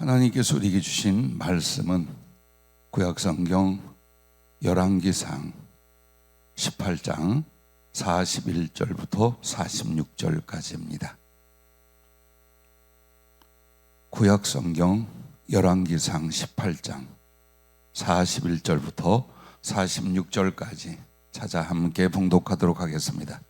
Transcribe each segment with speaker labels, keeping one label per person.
Speaker 1: 하나님께서 우리에게 주신 말씀은 구약성경 열왕기상 18장 41절부터 46절까지입니다. 구약성경 열왕기상 18장 41절부터 46절까지 찾아 함께 봉독하도록 하겠습니다.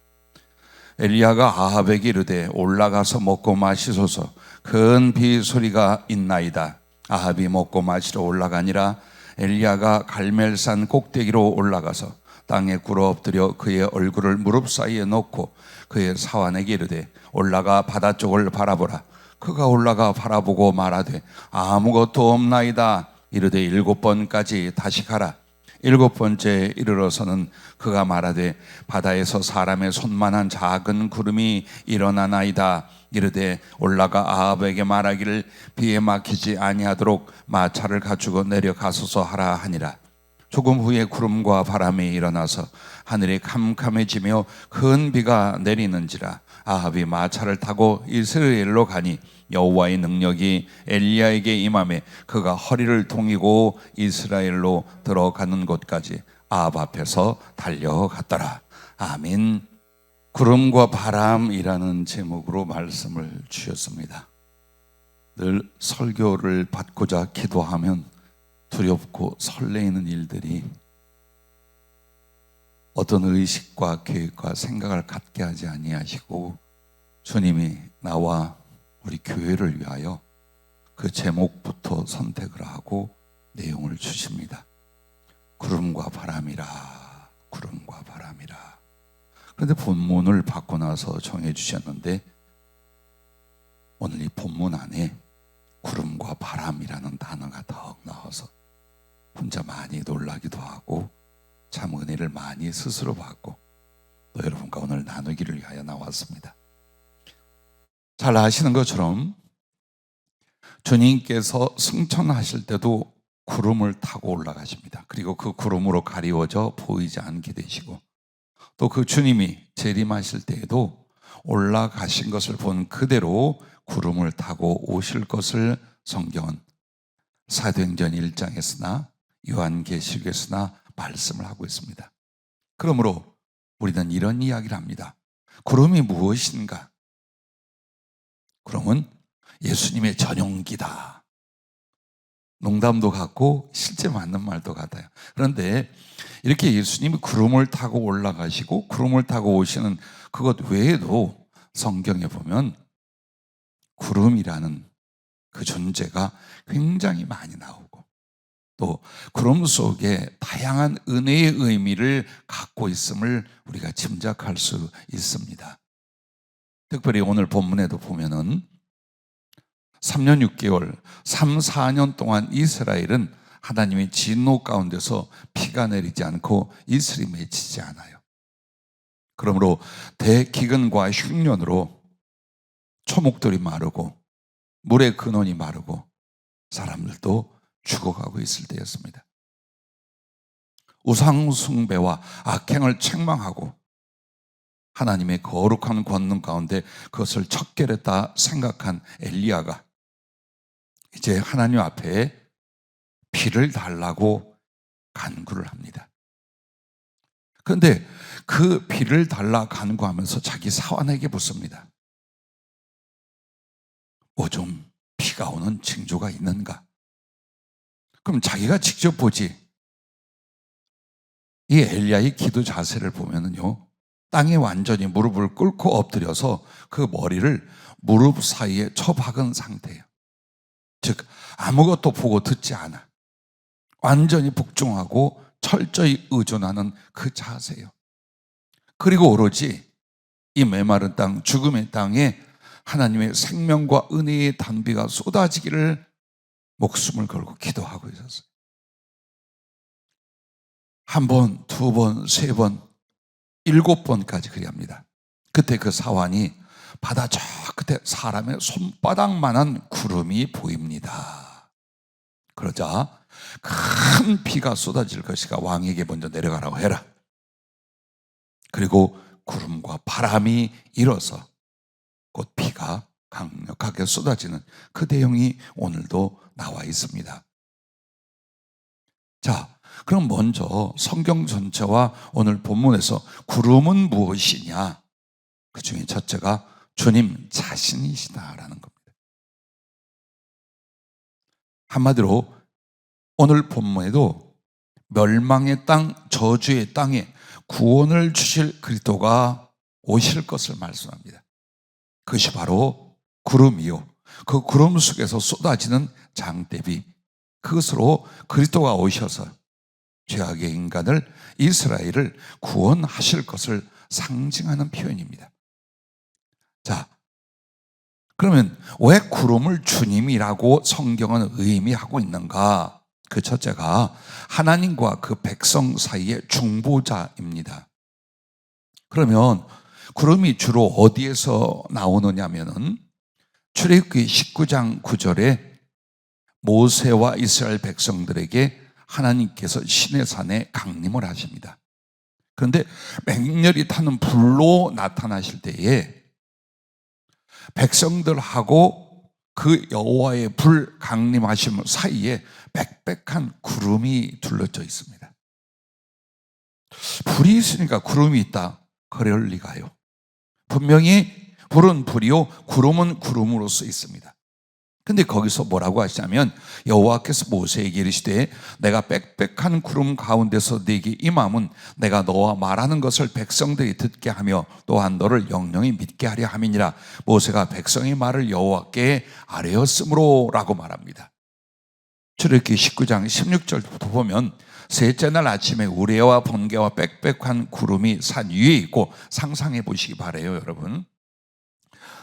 Speaker 1: 엘리야가 아합에게 이르되 올라가서 먹고 마시소서. 큰 비 소리가 있나이다. 아합이 먹고 마시러 올라가니라. 엘리야가 갈멜산 꼭대기로 올라가서 땅에 꿇어 엎드려 그의 얼굴을 무릎 사이에 놓고 그의 사환에게 이르되 올라가 바다 쪽을 바라보라. 그가 올라가 바라보고 말하되 아무것도 없나이다. 이르되 7번까지 다시 가라. 7번째 이르러서는 그가 말하되 바다에서 사람의 손만한 작은 구름이 일어나나이다. 이르되 올라가 아합에게 말하기를 비에 막히지 아니하도록 마차를 갖추고 내려가소서 하라 하니라. 조금 후에 구름과 바람이 일어나서 하늘이 캄캄해지며 큰 비가 내리는지라. 아합이 마차를 타고 이스라엘로 가니 여호와의 능력이 엘리야에게 임하매 그가 허리를 동이고 이스라엘로 들어가는 곳까지 아합 앞에서 달려갔더라. 아멘. 구름과 바람이라는 제목으로 말씀을 주셨습니다. 늘 설교를 받고자 기도하면 두렵고 설레이는 일들이 어떤 의식과 계획과 생각을 갖게 하지 아니하시고 주님이 나와 우리 교회를 위하여 그 제목부터 선택을 하고 내용을 주십니다. 구름과 바람이라, 구름과 바람이라. 그런데 본문을 받고 나서 정해 주셨는데 오늘 이 본문 안에 구름과 바람이라는 단어가 더 나와서 혼자 많이 놀라기도 하고 참 은혜를 많이 스스로 받고 또 여러분과 오늘 나누기를 위하여 나왔습니다. 잘 아시는 것처럼 주님께서 승천하실 때도 구름을 타고 올라가십니다. 그리고 그 구름으로 가리워져 보이지 않게 되시고 또 그 주님이 재림하실 때에도 올라가신 것을 본 그대로 구름을 타고 오실 것을 성경은 사도행전 1장에서나 요한계시록에서나 말씀을 하고 있습니다. 그러므로 우리는 이런 이야기를 합니다. 구름이 무엇인가? 구름은 예수님의 전용기다. 농담도 같고 실제 맞는 말도 같아요. 그런데 이렇게 예수님이 구름을 타고 올라가시고 구름을 타고 오시는 그것 외에도 성경에 보면 구름이라는 그 존재가 굉장히 많이 나오고 또 구름 속에 다양한 은혜의 의미를 갖고 있음을 우리가 짐작할 수 있습니다. 특별히 오늘 본문에도 보면은 3년 6개월, 3, 4년 동안 이스라엘은 하나님의 진노 가운데서 비가 내리지 않고 이슬이 맺히지 않아요. 그러므로 대기근과 흉년으로 초목들이 마르고 물의 근원이 마르고 사람들도 죽어가고 있을 때였습니다. 우상 숭배와 악행을 책망하고 하나님의 거룩한 권능 가운데 그것을 척결했다 생각한 엘리야가 이제 하나님 앞에 비를 달라고 간구를 합니다. 그런데 그 비를 달라 간구하면서 자기 사환에게 묻습니다. 뭐 좀 비가 오는 징조가 있는가? 그럼 자기가 직접 보지. 이 엘리야의 기도 자세를 보면은요, 땅에 완전히 무릎을 꿇고 엎드려서 그 머리를 무릎 사이에 처박은 상태예요. 즉 아무것도 보고 듣지 않아. 완전히 복종하고 철저히 의존하는 그 자세예요. 그리고 오로지 이 메마른 땅, 죽음의 땅에 하나님의 생명과 은혜의 단비가 쏟아지기를 목숨을 걸고 기도하고 있었어요. 한 번, 두 번, 세 번, 7번까지 그리 합니다. 그때 그 사환이 바다 저 끝에 사람의 손바닥만한 구름이 보입니다. 그러자 큰 비가 쏟아질 것이가 왕에게 먼저 내려가라고 해라. 그리고 구름과 바람이 일어서 곧 비가 강력하게 쏟아지는 그 내용이 오늘도 나와 있습니다. 자, 그럼 먼저 성경 전체와 오늘 본문에서 구름은 무엇이냐? 그 중에 첫째가 주님 자신이시다라는 겁니다. 한마디로 오늘 본문에도 멸망의 땅, 저주의 땅에 구원을 주실 그리스도가 오실 것을 말씀합니다. 그것이 바로 구름이요, 그 구름 속에서 쏟아지는 장대비, 그것으로 그리스도가 오셔서 죄악의 인간을, 이스라엘을 구원하실 것을 상징하는 표현입니다. 자, 그러면 왜 구름을 주님이라고 성경은 의미하고 있는가? 그 첫째가 하나님과 그 백성 사이의 중보자입니다. 그러면 구름이 주로 어디에서 나오느냐면은 출애굽기 19장 9절에 모세와 이스라엘 백성들에게 하나님께서 시내산에 강림을 하십니다. 그런데 맹렬히 타는 불로 나타나실 때에 백성들하고 그 여호와의 불 강림하심 사이에 빽빽한 구름이 둘러져 있습니다. 불이 있으니까 구름이 있다, 그럴 리가요. 분명히 불은 불이요, 구름은 구름으로서 있습니다. 근데 거기서 뭐라고 하시냐면 여호와께서 모세에게 이르시되 내가 빽빽한 구름 가운데서 네게 임함은 내가 너와 말하는 것을 백성들이 듣게 하며 또한 너를 영영히 믿게 하려 함이니라. 모세가 백성의 말을 여호와께 아뢰었으므로 라고 말합니다. 출애굽기 19장 16절부터 보면 셋째 날 아침에 우레와 번개와 빽빽한 구름이 산 위에 있고, 상상해 보시기 바라요, 여러분.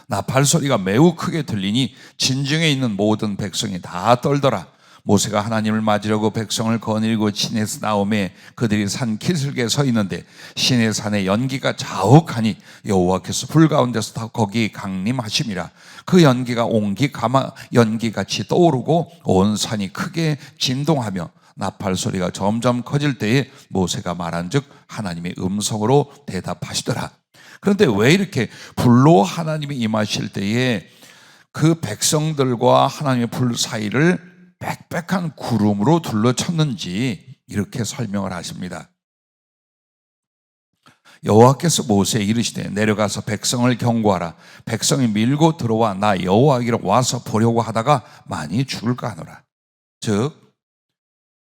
Speaker 1: 나팔 소리가 매우 크게 들리니 진중에 있는 모든 백성이 다 떨더라. 모세가 하나님을 맞으려고 백성을 거느리고 시내에서 나오매 그들이 산 기슭에 서 있는데 시내산에 연기가 자욱하니 여호와께서 불 가운데서 거기 강림하심이라. 그 연기가 옹기 가마 연기같이 떠오르고 온 산이 크게 진동하며 나팔 소리가 점점 커질 때에 모세가 말한즉 하나님의 음성으로 대답하시더라. 그런데 왜 이렇게 불로 하나님이 임하실 때에 그 백성들과 하나님의 불 사이를 빽빽한 구름으로 둘러쳤는지 이렇게 설명을 하십니다. 여호와께서 모세에 이르시되 내려가서 백성을 경고하라. 백성이 밀고 들어와 나 여호와께로 와서 보려고 하다가 많이 죽을까 하노라. 즉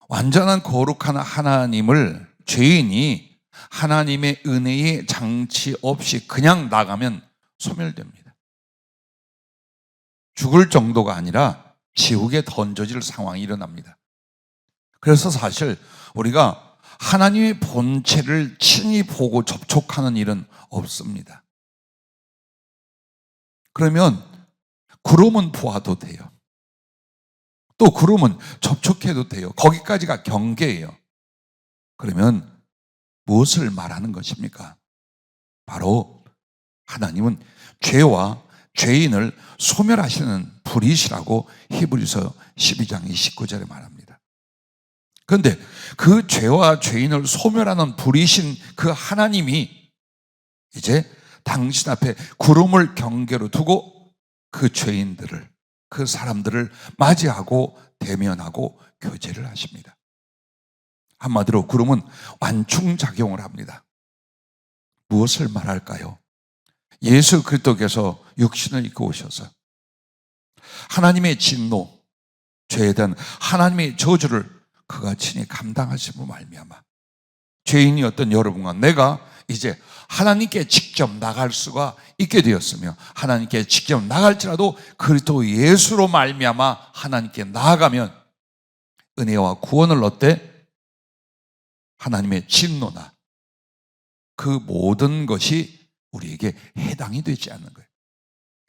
Speaker 1: 완전한 거룩한 하나님을 죄인이 하나님의 은혜의 장치 없이 그냥 나가면 소멸됩니다. 죽을 정도가 아니라 지옥에 던져질 상황이 일어납니다. 그래서 사실 우리가 하나님의 본체를 친히 보고 접촉하는 일은 없습니다. 그러면 구름은 보아도 돼요. 또 구름은 접촉해도 돼요. 거기까지가 경계예요. 그러면 무엇을 말하는 것입니까? 바로 하나님은 죄와 죄인을 소멸하시는 불이시라고 히브리서 12장 29절에 말합니다. 그런데 그 죄와 죄인을 소멸하는 불이신 그 하나님이 이제 당신 앞에 구름을 경계로 두고 그 죄인들을, 그 사람들을 맞이하고 대면하고 교제를 하십니다. 한마디로 구름은 완충작용을 합니다. 무엇을 말할까요? 예수 그리스도께서 육신을 입고 오셔서 하나님의 진노, 죄에 대한 하나님의 저주를 그가 친히 감당하심으로 말미암아 죄인이었던 여러분과 내가 이제 하나님께 직접 나갈 수가 있게 되었으며, 하나님께 직접 나갈지라도 그리스도 예수로 말미암아 하나님께 나아가면 은혜와 구원을 얻되 하나님의 진노나 그 모든 것이 우리에게 해당이 되지 않는 거예요.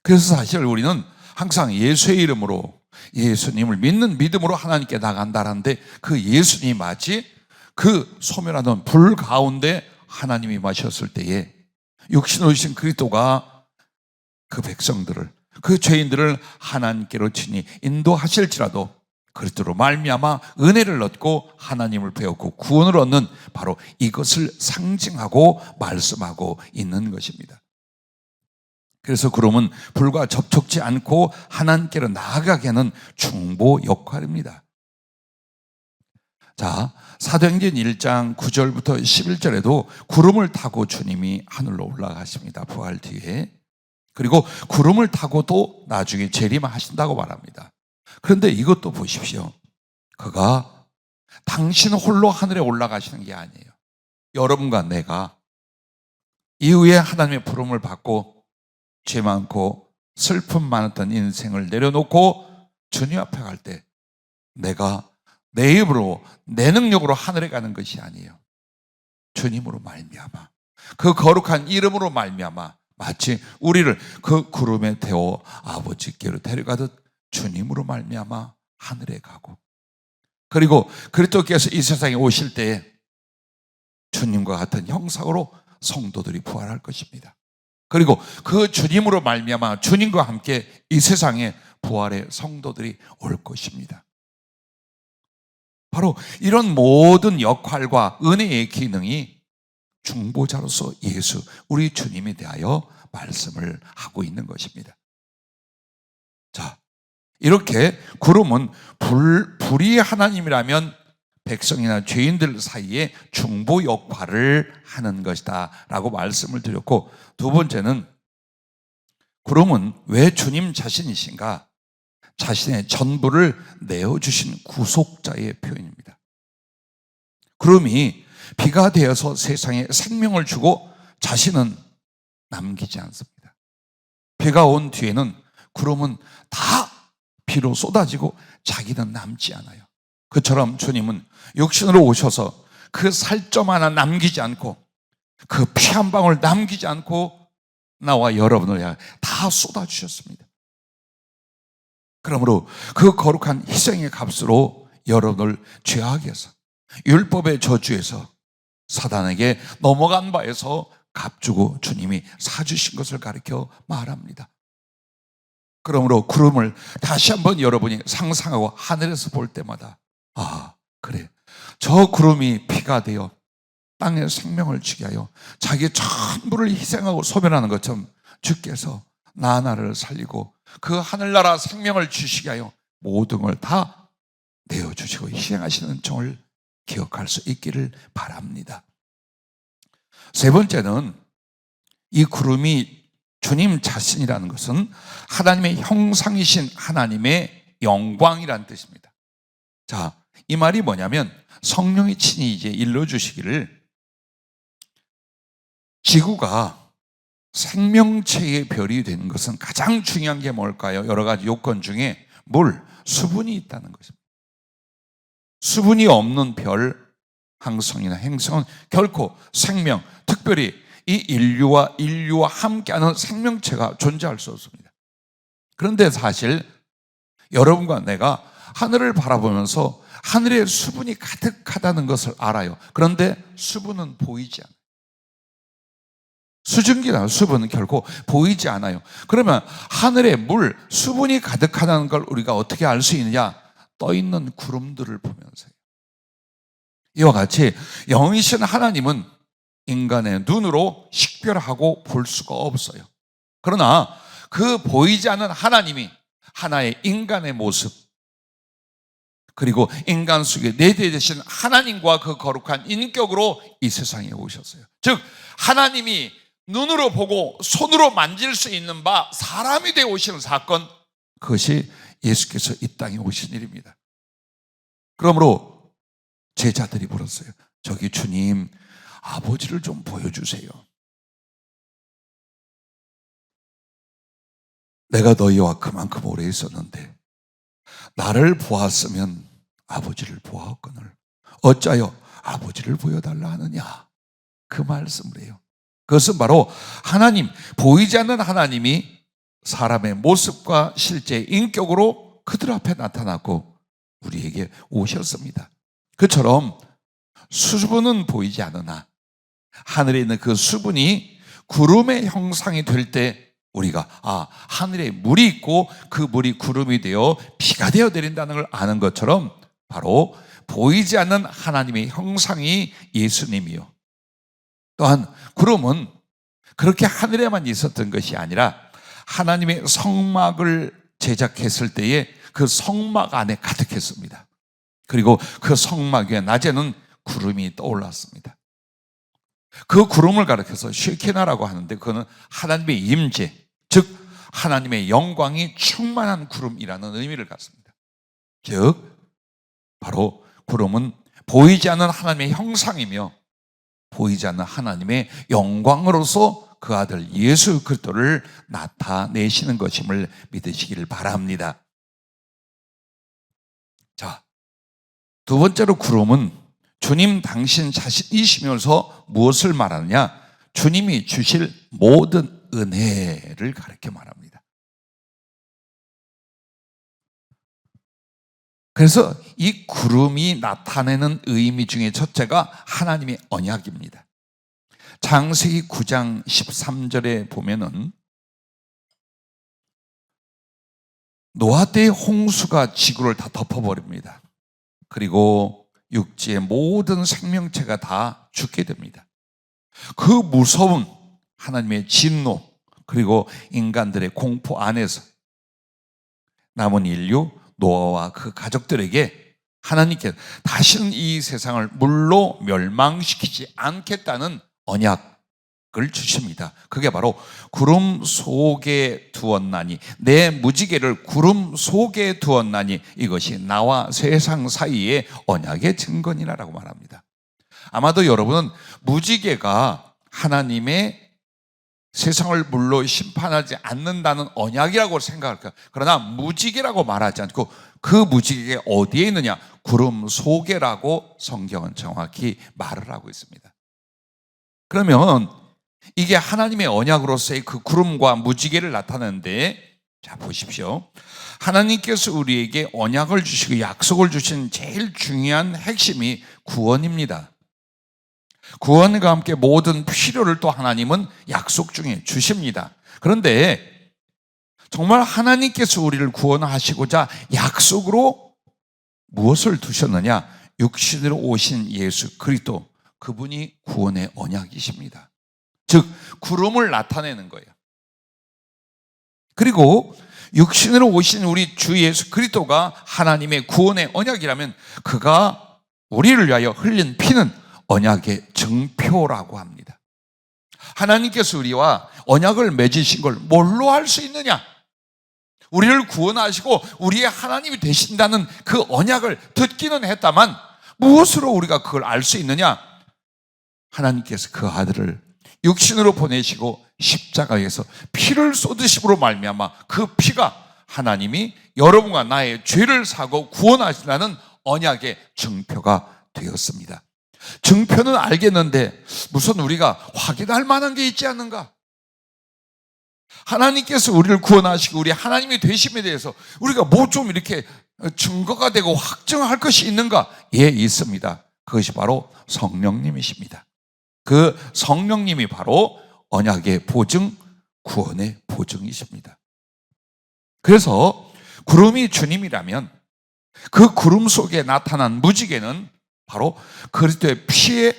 Speaker 1: 그래서 사실 우리는 항상 예수의 이름으로, 예수님을 믿는 믿음으로 하나님께 나간다는데 그 예수님이 마치 그 소멸하던 불 가운데 하나님이 마셨을 때에 육신으로 오신 그리스도가 그 백성들을, 그 죄인들을 하나님께로 친히 인도하실지라도 그리스도로 말미암아 은혜를 얻고 하나님을 배웠고 구원을 얻는 바로 이것을 상징하고 말씀하고 있는 것입니다. 그래서 구름은 불과 접촉지 않고 하나님께로 나아가게 하는 중보 역할입니다. 자, 사도행전 1장 9절부터 11절에도 구름을 타고 주님이 하늘로 올라가십니다. 부활 뒤에. 그리고 구름을 타고도 나중에 재림하신다고 말합니다. 그런데 이것도 보십시오. 그가 당신 홀로 하늘에 올라가시는 게 아니에요. 여러분과 내가 이후에 하나님의 부름을 받고 죄 많고 슬픔 많았던 인생을 내려놓고 주님 앞에 갈 때 내가 내 입으로 내 능력으로 하늘에 가는 것이 아니에요. 주님으로 말미암아 그 거룩한 이름으로 말미암아 마치 우리를 그 구름에 태워 아버지께로 데려가듯 주님으로 말미암아 하늘에 가고, 그리고 그리스도께서 이 세상에 오실 때에 주님과 같은 형상으로 성도들이 부활할 것입니다. 그리고 그 주님으로 말미암아 주님과 함께 이 세상에 부활의 성도들이 올 것입니다. 바로 이런 모든 역할과 은혜의 기능이 중보자로서 예수, 우리 주님에 대하여 말씀을 하고 있는 것입니다. 자, 이렇게 구름은 불이 하나님이라면 백성이나 죄인들 사이에 중보 역할을 하는 것이다 라고 말씀을 드렸고, 두 번째는 구름은 왜 주님 자신이신가? 자신의 전부를 내어주신 구속자의 표현입니다. 구름이 비가 되어서 세상에 생명을 주고 자신은 남기지 않습니다. 비가 온 뒤에는 구름은 다 비로 쏟아지고 자기는 남지 않아요. 그처럼 주님은 육신으로 오셔서 그 살점 하나 남기지 않고 그 피 한 방울 남기지 않고 나와 여러분을 향해 다 쏟아주셨습니다. 그러므로 그 거룩한 희생의 값으로 여러분을 죄악에서, 율법의 저주에서, 사단에게 넘어간 바에서 값주고 주님이 사주신 것을 가리켜 말합니다. 그러므로 구름을 다시 한번 여러분이 상상하고 하늘에서 볼 때마다, 아, 그래, 저 구름이 피가 되어 땅에 생명을 주게 하여 자기 전부를 희생하고 소멸하는 것처럼 주께서 나를 살리고 그 하늘나라 생명을 주시게 하여 모든 걸 다 내어주시고 희생하시는 종을 기억할 수 있기를 바랍니다. 세 번째는 이 구름이 주님 자신이라는 것은 하나님의 형상이신 하나님의 영광이라는 뜻입니다. 자, 이 말이 뭐냐면 성령이 친히 이제 일러주시기를 지구가 생명체의 별이 되는 것은 가장 중요한 게 뭘까요? 여러 가지 요건 중에 물, 수분이 있다는 것입니다. 수분이 없는 별, 항성이나 행성은 결코 생명, 특별히 이 인류와 함께하는 생명체가 존재할 수 없습니다. 그런데 사실 여러분과 내가 하늘을 바라보면서 하늘에 수분이 가득하다는 것을 알아요. 그런데 수분은 보이지 않아요. 수증기나 수분은 결코 보이지 않아요. 그러면 하늘에 물, 수분이 가득하다는 걸 우리가 어떻게 알 수 있느냐? 떠있는 구름들을 보면서요. 이와 같이 영이신 하나님은 인간의 눈으로 식별하고 볼 수가 없어요. 그러나 그 보이지 않는 하나님이 하나의 인간의 모습, 그리고 인간 속에 내재되신 하나님과 그 거룩한 인격으로 이 세상에 오셨어요. 즉 하나님이 눈으로 보고 손으로 만질 수 있는 바 사람이 되어 오시는 사건, 그것이 예수께서 이 땅에 오신 일입니다. 그러므로 제자들이 물었어요. 저기 주님, 아버지를 좀 보여주세요. 내가 너희와 그만큼 오래 있었는데 나를 보았으면 아버지를 보았거늘 어찌하여 아버지를 보여달라 하느냐, 그 말씀을 해요. 그것은 바로 하나님, 보이지 않는 하나님이 사람의 모습과 실제 인격으로 그들 앞에 나타났고 우리에게 오셨습니다. 그처럼 수분은 보이지 않으나 하늘에 있는 그 수분이 구름의 형상이 될 때 우리가 하늘에 물이 있고 그 물이 구름이 되어 비가 되어 내린다는 걸 아는 것처럼 바로 보이지 않는 하나님의 형상이 예수님이요, 또한 구름은 그렇게 하늘에만 있었던 것이 아니라 하나님의 성막을 제작했을 때에 그 성막 안에 가득했습니다. 그리고 그 성막 위에 낮에는 구름이 떠올랐습니다. 그 구름을 가리켜서 쉐키나라고 하는데, 그거는 하나님의 임재, 즉 하나님의 영광이 충만한 구름이라는 의미를 갖습니다. 즉 바로 구름은 보이지 않는 하나님의 형상이며 보이지 않는 하나님의 영광으로서 그 아들 예수 그리스도를 나타내시는 것임을 믿으시기를 바랍니다. 자, 두 번째로 구름은 주님 당신 자신이시면서 무엇을 말하느냐? 주님이 주실 모든 은혜를 가리켜 말합니다. 그래서 이 구름이 나타내는 의미 중에 첫째가 하나님의 언약입니다. 창세기 9장 13절에 보면은 노아 때의 홍수가 지구를 다 덮어버립니다. 그리고 육지의 모든 생명체가 다 죽게 됩니다. 그 무서운 하나님의 진노, 그리고 인간들의 공포 안에서 남은 인류 노아와 그 가족들에게 하나님께서 다시는 이 세상을 물로 멸망시키지 않겠다는 언약을 주십니다. 그게 바로 구름 속에 두었나니, 내 무지개를 구름 속에 두었나니 이것이 나와 세상 사이의 언약의 증거니라라고 말합니다. 아마도 여러분은 무지개가 하나님의 세상을 물로 심판하지 않는다는 언약이라고 생각할 거예요. 그러나 무지개라고 말하지 않고 그 무지개가 어디에 있느냐? 구름 속에라고 성경은 정확히 말을 하고 있습니다. 그러면 이게 하나님의 언약으로서의 그 구름과 무지개를 나타내는데, 자 보십시오. 하나님께서 우리에게 언약을 주시고 약속을 주신 제일 중요한 핵심이 구원입니다. 구원과 함께 모든 필요를 또 하나님은 약속 중에 주십니다. 그런데 정말 하나님께서 우리를 구원하시고자 약속으로 무엇을 두셨느냐? 육신으로 오신 예수 그리스도, 그분이 구원의 언약이십니다. 즉 구름을 나타내는 거예요. 그리고 육신으로 오신 우리 주 예수 그리스도가 하나님의 구원의 언약이라면 그가 우리를 위하여 흘린 피는 언약의 증표라고 합니다. 하나님께서 우리와 언약을 맺으신 걸 뭘로 알 수 있느냐? 우리를 구원하시고 우리의 하나님이 되신다는 그 언약을 듣기는 했다만 무엇으로 우리가 그걸 알 수 있느냐? 하나님께서 그 아들을 육신으로 보내시고 십자가에서 피를 쏟으심으로 말미암아 그 피가 하나님이 여러분과 나의 죄를 사고 구원하신다는 언약의 증표가 되었습니다. 증표는 알겠는데 무슨 우리가 확인할 만한 게 있지 않는가? 하나님께서 우리를 구원하시고 우리 하나님이 되심에 대해서 우리가 뭐 좀 이렇게 증거가 되고 확증할 것이 있는가? 예, 있습니다. 그것이 바로 성령님이십니다. 그 성령님이 바로 언약의 보증, 구원의 보증이십니다. 그래서 구름이 주님이라면 그 구름 속에 나타난 무지개는 바로 그리스도의 피의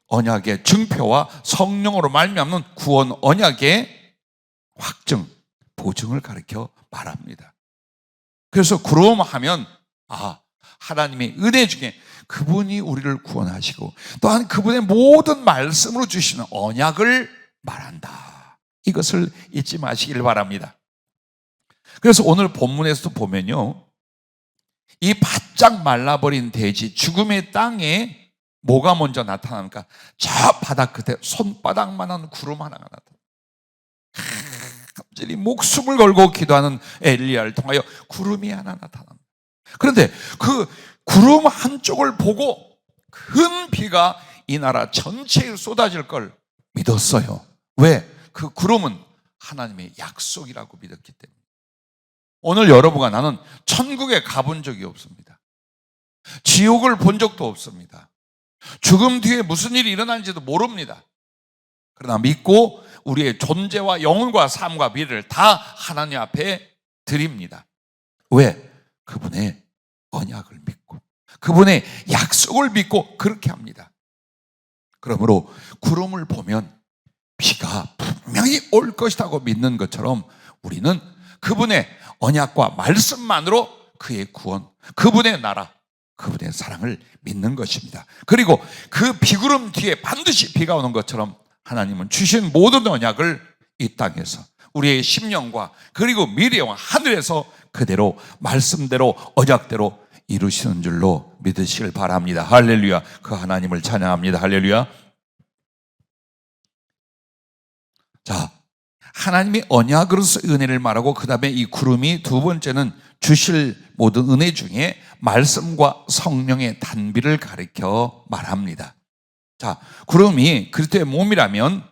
Speaker 1: 언약의 증표와 성령으로 말미암는 구원 언약의 확증, 보증을 가리켜 말합니다. 그래서 구름하면 하나님의 은혜 중에 그분이 우리를 구원하시고 또한 그분의 모든 말씀으로 주시는 언약을 말한다. 이것을 잊지 마시길 바랍니다. 그래서 오늘 본문에서도 보면요, 이 바짝 말라버린 대지, 죽음의 땅에 뭐가 먼저 나타납니까? 저 바닥 끝에 손바닥만한 구름 하나가 나타납니다. 갑자기 목숨을 걸고 기도하는 엘리야를 통하여 구름이 하나 나타납니다. 그런데 그 구름 한쪽을 보고 큰 비가 이 나라 전체에 쏟아질 걸 믿었어요. 왜? 그 구름은 하나님의 약속이라고 믿었기 때문에. 오늘 여러분과 나는 천국에 가본 적이 없습니다. 지옥을 본 적도 없습니다. 죽음 뒤에 무슨 일이 일어나는지도 모릅니다. 그러나 믿고 우리의 존재와 영혼과 삶과 미래를 다 하나님 앞에 드립니다. 왜? 그분의 언약을 믿고 그분의 약속을 믿고 그렇게 합니다. 그러므로 구름을 보면 비가 분명히 올 것이라고 믿는 것처럼 우리는 그분의 언약과 말씀만으로 그의 구원, 그분의 나라, 그분의 사랑을 믿는 것입니다. 그리고 그 비구름 뒤에 반드시 비가 오는 것처럼 하나님은 주신 모든 언약을 이 땅에서 우리의 심령과 그리고 미래와 하늘에서 그대로 말씀대로 언약대로 이루시는 줄로 믿으시길 바랍니다. 할렐루야. 그 하나님을 찬양합니다. 할렐루야. 자, 하나님이 언약으로서 은혜를 말하고 그 다음에 이 구름이 두 번째는 주실 모든 은혜 중에 말씀과 성령의 단비를 가리켜 말합니다. 자, 구름이 그리스도의 몸이라면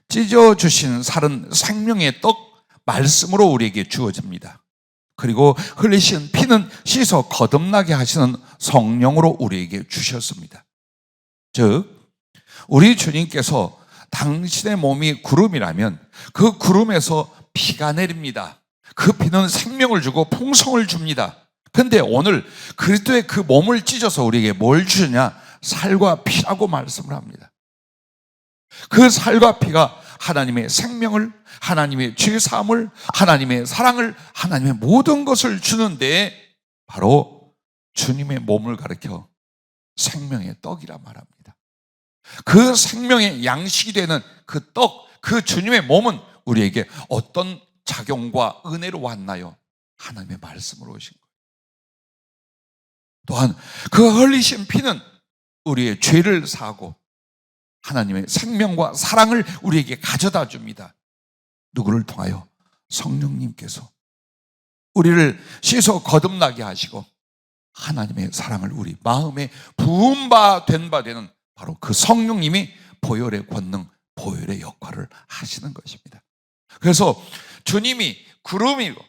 Speaker 1: 찢어주신 살은 생명의 떡 말씀으로 우리에게 주어집니다. 그리고 흘리신 피는 씻어 거듭나게 하시는 성령으로 우리에게 주셨습니다. 즉 우리 주님께서 당신의 몸이 구름이라면 그 구름에서 피가 내립니다. 그 피는 생명을 주고 풍성을 줍니다. 그런데 오늘 그리스도의 그 몸을 찢어서 우리에게 뭘 주느냐? 살과 피라고 말씀을 합니다. 그 살과 피가 하나님의 생명을, 하나님의 죄사함을, 하나님의 사랑을, 하나님의 모든 것을 주는데 바로 주님의 몸을 가리켜 생명의 떡이라 말합니다. 그 생명의 양식이 되는 그 떡, 그 주님의 몸은 우리에게 어떤 작용과 은혜로 왔나요? 하나님의 말씀으로 오신 거예요. 또한 그 흘리신 피는 우리의 죄를 사하고 하나님의 생명과 사랑을 우리에게 가져다 줍니다. 누구를 통하여? 성령님께서 우리를 씻어 거듭나게 하시고 하나님의 사랑을 우리 마음에 부은 바 된 바 되는 바로 그 성령님이 보혈의 권능, 보혈의 역할을 하시는 것입니다. 그래서 주님이 구름이고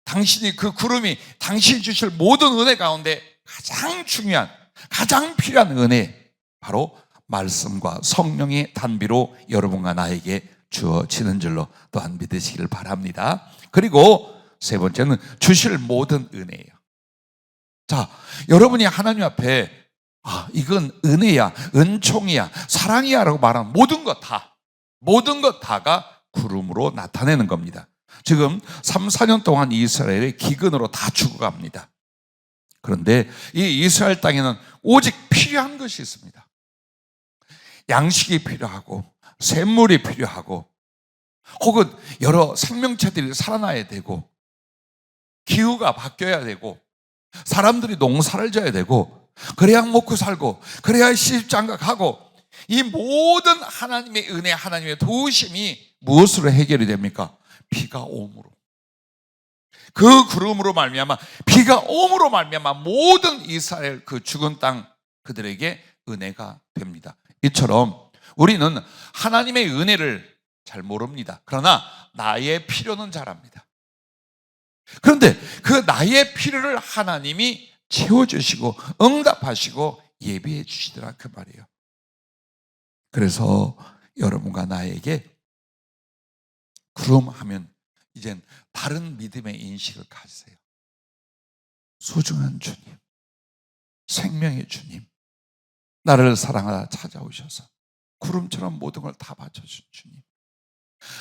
Speaker 1: 당신이 그 구름이 당신이 주실 모든 은혜 가운데 가장 중요한, 가장 필요한 은혜, 바로 말씀과 성령의 단비로 여러분과 나에게 주어지는 줄로 또한 믿으시기를 바랍니다. 그리고 세 번째는 주실 모든 은혜예요. 자, 여러분이 하나님 앞에 이건 은혜야, 은총이야, 사랑이야 라고 말하는 모든 것 다가 구름으로 나타내는 겁니다. 지금 3, 4년 동안 이스라엘의 기근으로 다 죽어갑니다. 그런데 이 이스라엘 땅에는 오직 필요한 것이 있습니다. 양식이 필요하고 샘물이 필요하고 혹은 여러 생명체들이 살아나야 되고 기후가 바뀌어야 되고 사람들이 농사를 져야 되고 그래야 먹고 살고 그래야 시집장가가고 이 모든 하나님의 은혜, 하나님의 도우심이 무엇으로 해결이 됩니까? 비가 오므로. 그 구름으로 말미암아, 비가 오므로 말미암아 모든 이스라엘 그 죽은 땅 그들에게 은혜가 됩니다. 이처럼 우리는 하나님의 은혜를 잘 모릅니다. 그러나 나의 필요는 잘 압니다. 그런데 그 나의 필요를 하나님이 채워주시고 응답하시고 예비해 주시더라 그 말이에요. 그래서 여러분과 나에게 구름하면 이젠 다른 믿음의 인식을 가지세요. 소중한 주님, 생명의 주님, 나를 사랑하다 찾아오셔서 구름처럼 모든 걸 다 바쳐준 주님,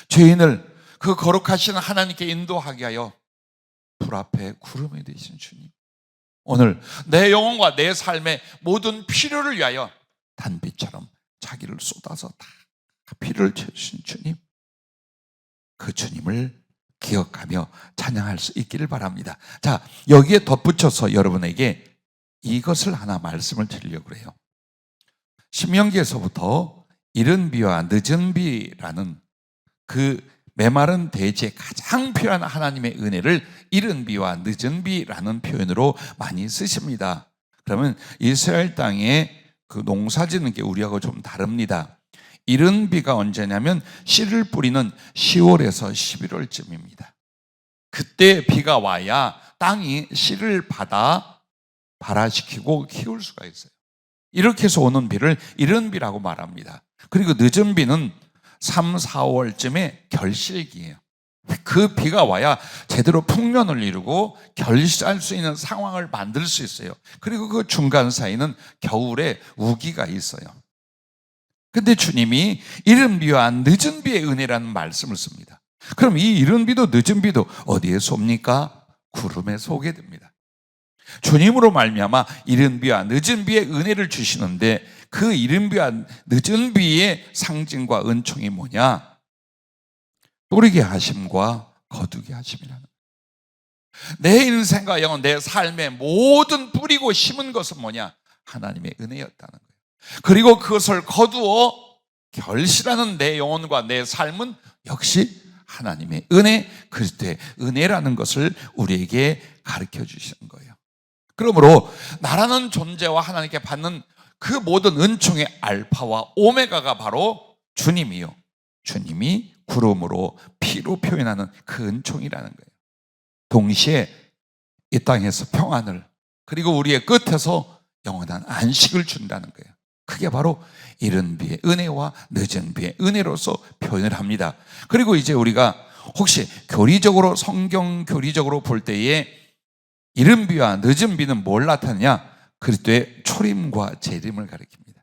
Speaker 1: 죄인을 그 거룩하신 하나님께 인도하게 하여 불 앞에 구름이 되신 주님, 오늘 내 영혼과 내 삶의 모든 필요를 위하여 단비처럼 자기를 쏟아서 다 필요를 채우신 주님, 그 주님을 기억하며 찬양할 수 있기를 바랍니다. 자, 여기에 덧붙여서 여러분에게 이것을 하나 말씀을 드리려고 해요. 신명기에서부터 이른 비와 늦은 비라는 그 메마른 대지에 가장 필요한 하나님의 은혜를 이른 비와 늦은 비라는 표현으로 많이 쓰십니다. 그러면 이스라엘 땅에 그 농사 짓는 게 우리하고 좀 다릅니다. 이른 비가 언제냐면 씨를 뿌리는 10월에서 11월쯤입니다. 그때 비가 와야 땅이 씨를 받아 발화시키고 키울 수가 있어요. 이렇게 해서 오는 비를 이른 비라고 말합니다. 그리고 늦은 비는 3, 4월쯤에 결실기예요. 그 비가 와야 제대로 풍년을 이루고 결실할 수 있는 상황을 만들 수 있어요. 그리고 그 중간 사이는 겨울에 우기가 있어요. 근데 주님이 이른 비와 늦은 비의 은혜라는 말씀을 씁니다. 그럼 이 이른 비도 늦은 비도 어디에서 옵니까? 구름에서 오게 됩니다. 주님으로 말미암아 이른 비와 늦은 비의 은혜를 주시는데, 그 이른 비와 늦은 비의 상징과 은총이 뭐냐? 뿌리게 하심과 거두게 하심이라는 거예요. 내 인생과 영혼, 내 삶의 모든 뿌리고 심은 것은 뭐냐? 하나님의 은혜였다는 거예요. 그리고 그것을 거두어 결실하는 내 영혼과 내 삶은 역시 하나님의 은혜, 그리스도의 은혜라는 것을 우리에게 가르쳐 주시는 거예요. 그러므로 나라는 존재와 하나님께 받는 그 모든 은총의 알파와 오메가가 바로 주님이요, 주님이 구름으로 피로 표현하는 그 은총이라는 거예요. 동시에 이 땅에서 평안을, 그리고 우리의 끝에서 영원한 안식을 준다는 거예요. 그게 바로 이른 비의 은혜와 늦은 비의 은혜로서 표현을 합니다. 그리고 이제 우리가 혹시 교리적으로, 성경 교리적으로 볼 때에 이른 비와 늦은 비는 뭘 나타내냐? 그리스도의 초림과 재림을 가리킵니다.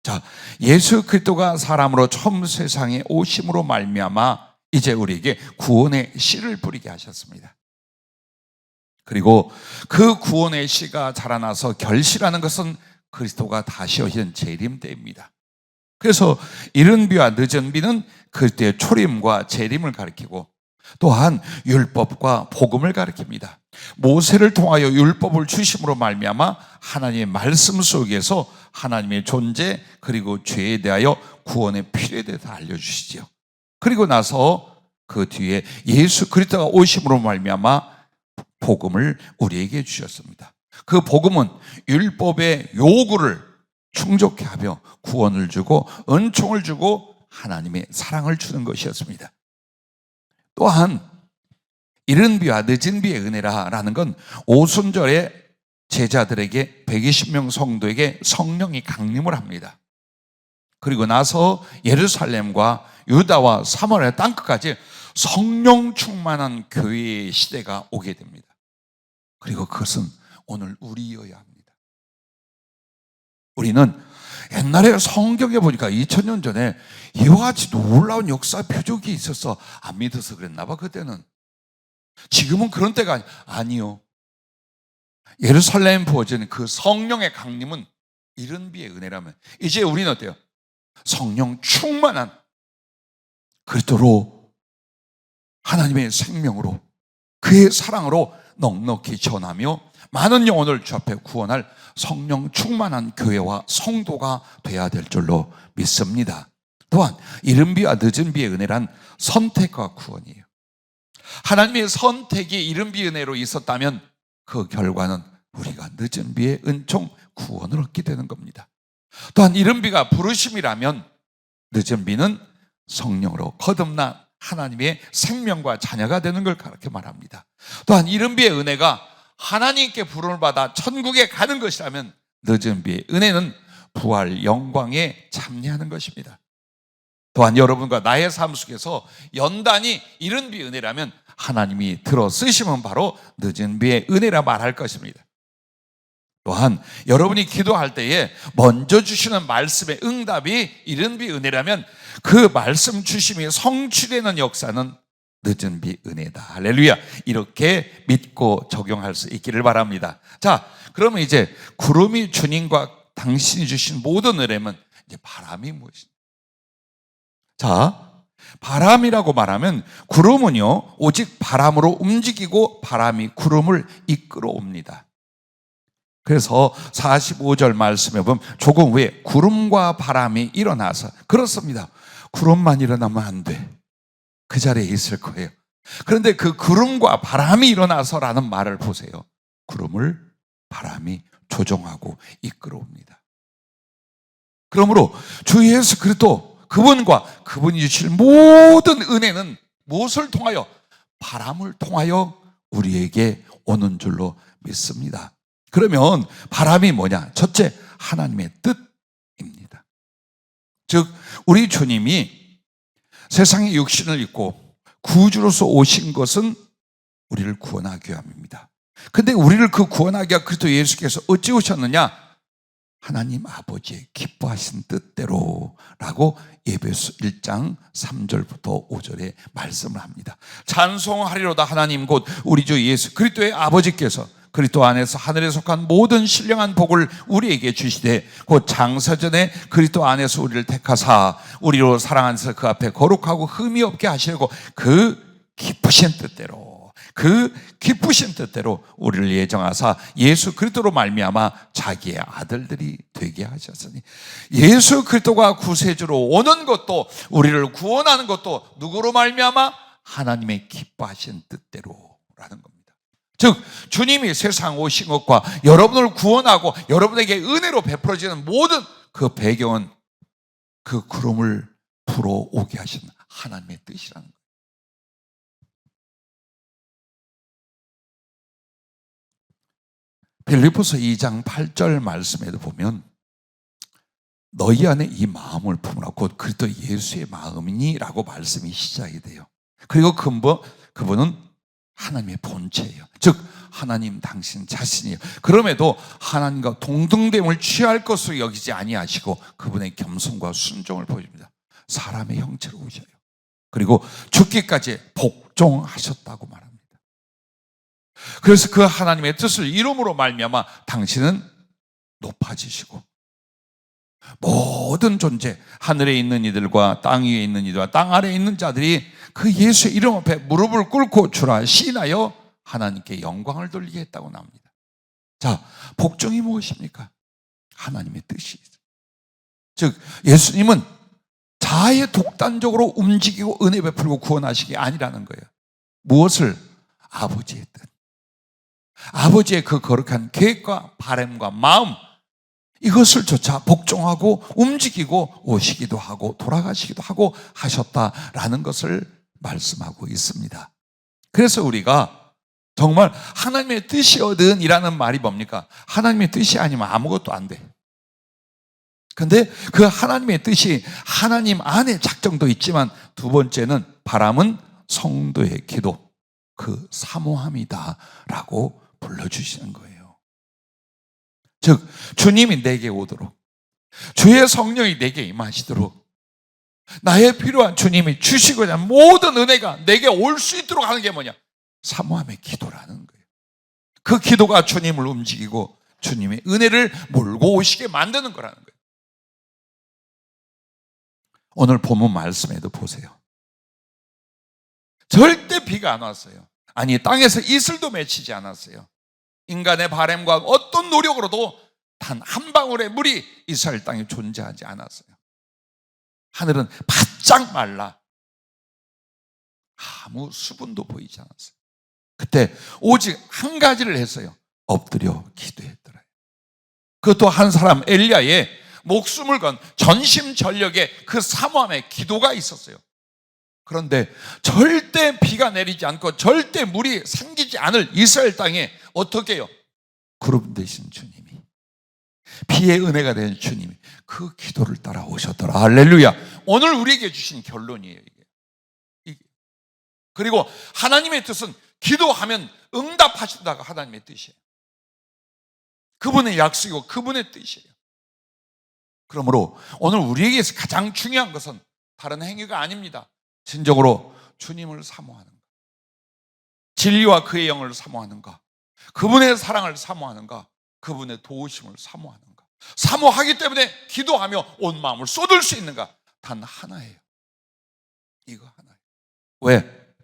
Speaker 1: 자, 예수 그리스도가 사람으로 처음 세상에 오심으로 말미암아 이제 우리에게 구원의 씨를 뿌리게 하셨습니다. 그리고 그 구원의 씨가 자라나서 결실하는 것은 그리스도가 다시 오신 재림 때입니다. 그래서 이른 비와 늦은 비는 그리스도의 초림과 재림을 가리키고, 또한 율법과 복음을 가리킵니다. 모세를 통하여 율법을 주심으로 말미암아 하나님의 말씀 속에서 하나님의 존재, 그리고 죄에 대하여 구원의 필요에 대해서 알려주시지요. 그리고 나서 그 뒤에 예수 그리스도가 오심으로 말미암아 복음을 우리에게 주셨습니다. 그 복음은 율법의 요구를 충족케 하며 구원을 주고 은총을 주고 하나님의 사랑을 주는 것이었습니다. 또한 이른 비와 늦은 비의 은혜라는 건 오순절에 제자들에게 120명 성도에게 성령이 강림을 합니다. 그리고 나서 예루살렘과 유다와 사마리아 땅끝까지 성령 충만한 교회의 시대가 오게 됩니다. 그리고 그것은 오늘 우리여야 합니다. 우리는 옛날에 성경에 보니까 2000년 전에 이와 같이 놀라운 역사 표적이 있어서 안 믿어서 그랬나 봐, 그때는. 지금은 그런 때가 아니요. 예루살렘 부어지는 그 성령의 강림은 이른 비의 은혜라면, 이제 우리는 어때요? 성령 충만한 그리스도로, 하나님의 생명으로, 그의 사랑으로 넉넉히 전하며 많은 영혼을 주 앞에 구원할 성령 충만한 교회와 성도가 돼야 될 줄로 믿습니다. 또한 이른 비와 늦은 비의 은혜란 선택과 구원이에요. 하나님의 선택이 이른 비의 은혜로 있었다면 그 결과는 우리가 늦은 비의 은총, 구원을 얻게 되는 겁니다. 또한 이른 비가 부르심이라면 늦은 비는 성령으로 거듭난 하나님의 생명과 자녀가 되는 걸 그렇게 말합니다. 또한 이른 비의 은혜가 하나님께 부름을 받아 천국에 가는 것이라면 늦은 비의 은혜는 부활 영광에 참여하는 것입니다. 또한 여러분과 나의 삶 속에서 연단이 이른 비의 은혜라면 하나님이 들어 쓰시면 바로 늦은 비의 은혜라 말할 것입니다. 또한 여러분이 기도할 때에 먼저 주시는 말씀의 응답이 이른 비 은혜라면 그 말씀 주심이 성취되는 역사는 늦은 비 은혜다. 할렐루야. 이렇게 믿고 적용할 수 있기를 바랍니다. 자, 그러면 이제 구름이 주님과 당신이 주신 모든 은혜면 이제 바람이 무엇입니까? 자, 바람이라고 말하면 구름은요, 오직 바람으로 움직이고 바람이 구름을 이끌어옵니다. 그래서 45절 말씀에 보면 조금 후에 구름과 바람이 일어나서, 그렇습니다. 구름만 일어나면 안 돼. 그 자리에 있을 거예요. 그런데 그 구름과 바람이 일어나서라는 말을 보세요. 구름을 바람이 조종하고 이끌어옵니다. 그러므로 주 예수 그리스도 그분과 그분이 주실 모든 은혜는 무엇을 통하여? 바람을 통하여 우리에게 오는 줄로 믿습니다. 그러면 바람이 뭐냐? 첫째, 하나님의 뜻입니다. 즉 우리 주님이 세상에 육신을 입고 구주로서 오신 것은 우리를 구원하기 위함입니다. 근데 우리를 그 구원하기 위해 그리스도 예수께서 어찌 오셨느냐? 하나님 아버지의 기뻐하신 뜻대로 라고 에베소 1장 3절부터 5절에 말씀을 합니다. 찬송하리로다 하나님 곧 우리 주 예수 그리스도의 아버지께서 그리스도 안에서 하늘에 속한 모든 신령한 복을 우리에게 주시되 곧 장사전에 그리스도 안에서 우리를 택하사 우리로 사랑하셔서 그 앞에 거룩하고 흠이 없게 하시려고 그 기쁘신 뜻대로 우리를 예정하사 예수 그리스도로 말미암아 자기의 아들들이 되게 하셨으니, 예수 그리스도가 구세주로 오는 것도 우리를 구원하는 것도 누구로 말미암아? 하나님의 기뻐하신 뜻대로라는 겁니다. 즉 주님이 세상 오신 것과 여러분을 구원하고 여러분에게 은혜로 베풀어지는 모든 그 배경은 그 구름을 불어오게 하신 하나님의 뜻이라는 거예요. 빌립보서 2장 8절 말씀에도 보면 너희 안에 이 마음을 품으라 곧 그리스도 예수의 마음이니 라고 말씀이 시작이 돼요. 그리고 그분은 하나님의 본체예요. 즉 하나님 당신 자신이에요. 그럼에도 하나님과 동등됨을 취할 것으로 여기지 아니하시고 그분의 겸손과 순종을 보여줍니다. 사람의 형체로 오셔요. 그리고 죽기까지 복종하셨다고 말합니다. 그래서 그 하나님의 뜻을 이름으로 말미암아 당신은 높아지시고 모든 존재, 하늘에 있는 이들과 땅 위에 있는 이들과 땅 아래에 있는 자들이 그 예수의 이름 앞에 무릎을 꿇고 주라 시인하여 하나님께 영광을 돌리게 했다고 나옵니다. 자, 복종이 무엇입니까? 하나님의 뜻이죠. 즉 예수님은 자아의 독단적으로 움직이고 은혜 베풀고 구원하시기 아니라는 거예요. 무엇을? 아버지의 뜻, 아버지의 그 거룩한 계획과 바람과 마음, 이것을 조차 복종하고 움직이고 오시기도 하고 돌아가시기도 하고 하셨다라는 것을 말씀하고 있습니다. 그래서 우리가 정말 하나님의 뜻이거든 이라는 말이 뭡니까? 하나님의 뜻이 아니면 아무것도 안 돼. 근데 그 하나님의 뜻이 하나님 안에 작정도 있지만 두 번째는 바람은 성도의 기도, 그 사모함이다 라고 불러주시는 거예요. 즉 주님이 내게 오도록, 주의 성령이 내게 임하시도록, 나의 필요한 주님이 주시고자 하는 모든 은혜가 내게 올 수 있도록 하는 게 뭐냐? 사모함의 기도라는 거예요. 그 기도가 주님을 움직이고 주님의 은혜를 몰고 오시게 만드는 거라는 거예요. 오늘 본문 말씀에도 보세요. 절대 비가 안 왔어요. 아니, 땅에서 이슬도 맺히지 않았어요. 인간의 바람과 어떤 노력으로도 단 한 방울의 물이 이스라엘 땅에 존재하지 않았어요. 하늘은 바짝 말라 아무 수분도 보이지 않았어요. 그때 오직 한 가지를 했어요. 엎드려 기도했더라. 그것도 한 사람 엘리야의 목숨을 건 전심전력의 그 사모함의 기도가 있었어요. 그런데 절대 비가 내리지 않고 절대 물이 생기지 않을 이스라엘 땅에 어떻게 해요? 구름 되신 주님이, 비의 은혜가 된 주님이 그 기도를 따라 오셨더라. 할렐루야. 오늘 우리에게 주신 결론이에요, 이게. 그리고 하나님의 뜻은 기도하면 응답하신다가 하나님의 뜻이에요. 그분의 약속이고 그분의 뜻이에요. 그러므로 오늘 우리에게서 가장 중요한 것은 다른 행위가 아닙니다. 진정으로 주님을 사모하는가, 진리와 그의 영을 사모하는가, 그분의 사랑을 사모하는가, 그분의 도우심을 사모하는가. 사모하기 때문에 기도하며 온 마음을 쏟을 수 있는가? 단 하나예요. 이거 하나예요. 왜?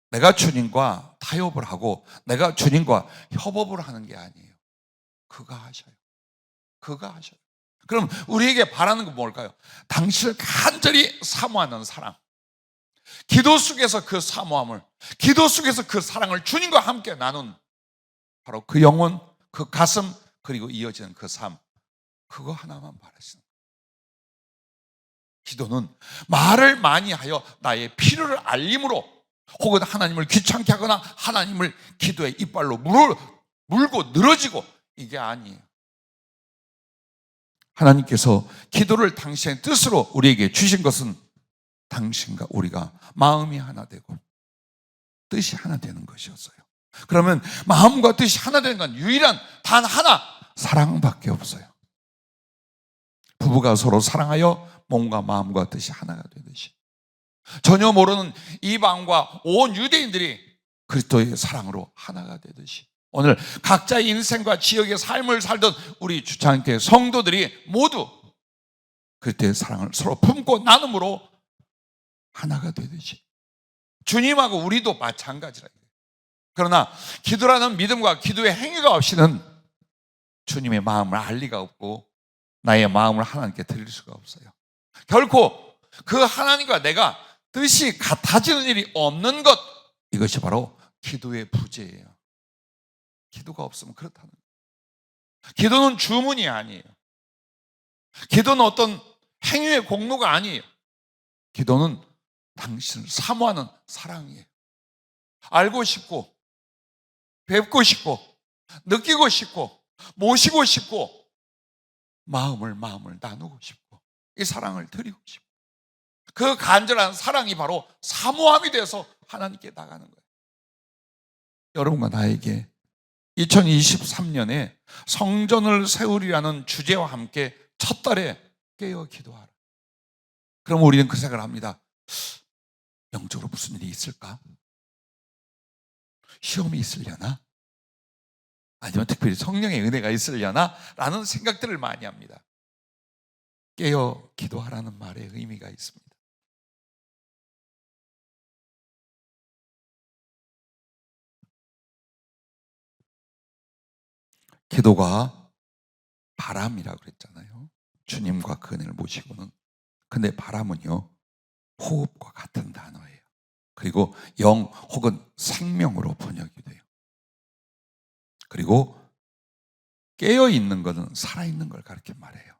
Speaker 1: 내가 주님과 타협을 하고 내가 주님과 협업을 하는 게 아니에요. 그가 하셔요. 그가 하셔요. 그럼 우리에게 바라는 건 뭘까요? 당신을 간절히 사모하는 사랑, 기도 속에서 그 사모함을, 기도 속에서 그 사랑을 주님과 함께 나눈 바로 그 영혼, 그 가슴, 그리고 이어지는 그 삶, 그거 하나만 바라시는 거예요. 기도는 말을 많이 하여 나의 필요를 알림으로 혹은 하나님을 귀찮게 하거나 하나님을 기도의 이빨로 물고 늘어지고, 이게 아니에요. 하나님께서 기도를 당신의 뜻으로 우리에게 주신 것은 당신과 우리가 마음이 하나 되고 뜻이 하나 되는 것이었어요. 그러면 마음과 뜻이 하나 되는 건 유일한 단 하나, 사랑밖에 없어요. 부부가 서로 사랑하여 몸과 마음과 뜻이 하나가 되듯이 전혀 모르는 이방과 온 유대인들이 그리스도의 사랑으로 하나가 되듯이 오늘 각자의 인생과 지역의 삶을 살던 우리 주차장교회 성도들이 모두 그리스도의 사랑을 서로 품고 나눔으로 하나가 되듯이 주님하고 우리도 마찬가지라. 그러나 기도라는 믿음과 기도의 행위가 없이는 주님의 마음을 알 리가 없고 나의 마음을 하나님께 드릴 수가 없어요. 결코 그 하나님과 내가 뜻이 같아지는 일이 없는 것, 이것이 바로 기도의 부재예요. 기도가 없으면 그렇다는 거예요. 기도는 주문이 아니에요. 기도는 어떤 행위의 공로가 아니에요. 기도는 당신을 사모하는 사랑이에요. 알고 싶고 뵙고 싶고 느끼고 싶고 모시고 싶고 마음을 나누고 싶고 이 사랑을 드리고 싶고 그 간절한 사랑이 바로 사모함이 돼서 하나님께 나가는 거예요. 여러분과 나에게 2023년에 성전을 세우리라는 주제와 함께 첫 달에 깨어 기도하라. 그럼 우리는 그 생각을 합니다. 영적으로 무슨 일이 있을까? 시험이 있으려나? 아니면 특별히 성령의 은혜가 있으려나? 라는 생각들을 많이 합니다. 깨어 기도하라는 말에 의미가 있습니다. 기도가 바람이라고 그랬잖아요. 주님과 그 은혜를 모시고는. 근데 바람은요, 호흡과 같은 단어예요. 그리고 영 혹은 생명으로 번역이 돼요. 그리고 깨어있는 것은 살아있는 걸 가르쳐 말해요.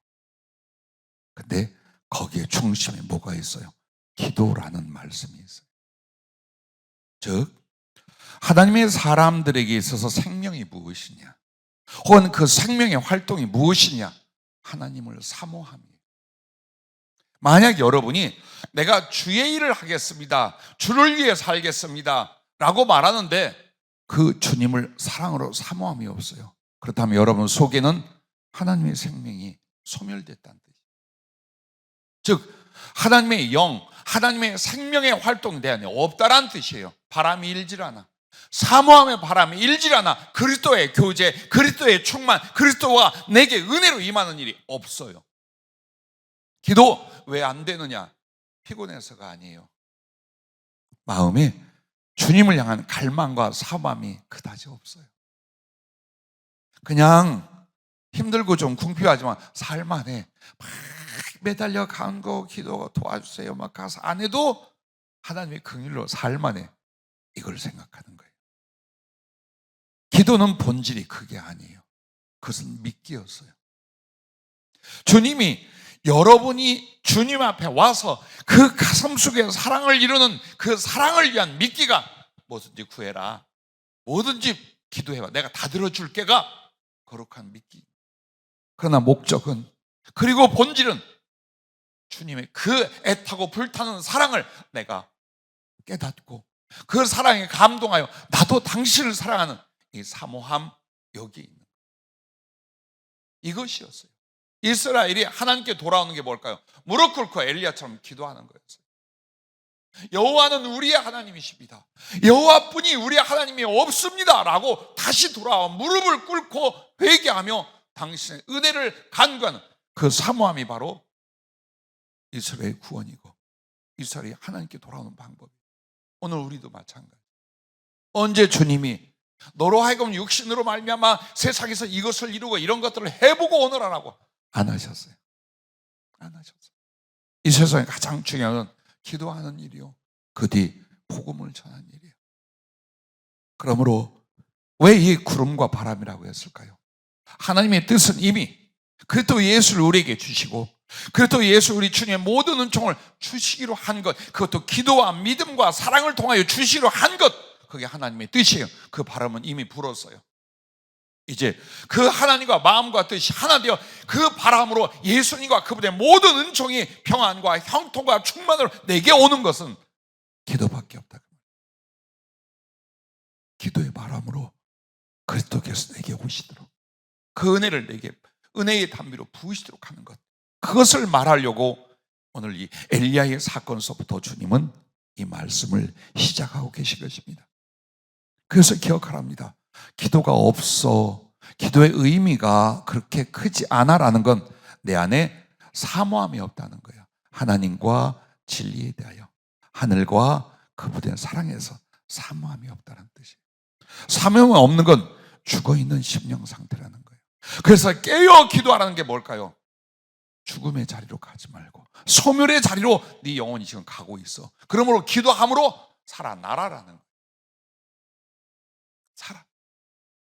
Speaker 1: 근데 거기에 중심에 뭐가 있어요? 기도라는 말씀이 있어요. 즉, 하나님의 사람들에게 있어서 생명이 무엇이냐? 혹은 그 생명의 활동이 무엇이냐? 하나님을 사모함이에요. 만약 여러분이 내가 주의 일을 하겠습니다, 주를 위해 살겠습니다 라고 말하는데 그 주님을 사랑으로 사모함이 없어요. 그렇다면 여러분 속에는 하나님의 생명이 소멸됐다는 뜻이에요. 즉 하나님의 영, 하나님의 생명의 활동에 대한 없다라는 뜻이에요. 바람이 일질 않아. 사모함의 바람이 일질 않아. 그리스도의 교제, 그리스도의 충만, 그리스도가 내게 은혜로 임하는 일이 없어요. 기도 왜 안 되느냐? 피곤해서가 아니에요. 마음에 주님을 향한 갈망과 사모함이 그다지 없어요. 그냥 힘들고 좀 궁핍하지만 살만해. 막 매달려 간거 기도 도와주세요 막 가서 안 해도 하나님의 긍휼로 살만해. 이걸 생각하는 거예요. 기도는 본질이 그게 아니에요. 그것은 믿기였어요. 주님이 여러분이 주님 앞에 와서 그 가슴 속에 사랑을 이루는 그 사랑을 위한 믿기가 뭐든지 구해라, 뭐든지 기도해봐, 내가 다 들어줄게가 거룩한 믿기. 그러나 목적은, 그리고 본질은 주님의 그 애타고 불타는 사랑을 내가 깨닫고 그 사랑에 감동하여 나도 당신을 사랑하는 이 사모함, 여기 있는 거예요. 이것이었어요. 이스라엘이 하나님께 돌아오는 게 뭘까요? 무릎 꿇고 엘리야처럼 기도하는 거였어요. 여호와는 우리의 하나님이십니다. 여호와뿐이 우리의 하나님이 없습니다 라고 다시 돌아와 무릎을 꿇고 회개하며 당신의 은혜를 간구하는 그 사모함이 바로 이스라엘의 구원이고 이스라엘이 하나님께 돌아오는 방법이에요. 오늘 우리도 마찬가지. 언제 주님이 너로 하여금 육신으로 말미암아 세상에서 이것을 이루고 이런 것들을 해보고 오너라라고 안 하셨어요. 안 하셨어요. 이 세상에 가장 중요한 건 기도하는 일이요, 그 뒤 복음을 전하는 일이에요. 그러므로 왜 이 구름과 바람이라고 했을까요? 하나님의 뜻은 이미 그리스도 예수를 우리에게 주시고 그리스도 예수 우리 주님의 모든 은총을 주시기로 한 것, 그것도 기도와 믿음과 사랑을 통하여 주시기로 한 것, 그게 하나님의 뜻이에요. 그 바람은 이미 불었어요. 이제 그 하나님과 마음과 뜻이 하나 되어 그 바람으로 예수님과 그분의 모든 은총이 평안과 형통과 충만으로 내게 오는 것은 기도밖에 없다. 기도의 바람으로 그리스도께서 내게 오시도록 그 그 은혜를 내게 은혜의 담비로 부으시도록 하는 것, 그것을 말하려고 오늘 이 엘리야의 사건서부터 주님은 이 말씀을 시작하고 계신 것입니다. 그래서 기억하랍니다. 기도가 없어, 기도의 의미가 그렇게 크지 않아라는 건 내 안에 사모함이 없다는 거예요. 하나님과 진리에 대하여, 하늘과 그분의 사랑에서 사모함이 없다는 뜻이에요. 사모함이 없는 건 죽어있는 심령 상태라는 거예요. 그래서 깨어 기도하라는 게 뭘까요? 죽음의 자리로 가지 말고 소멸의 자리로 네 영혼이 지금 가고 있어. 그러므로 기도함으로 살아나라라는 거예요. 살아.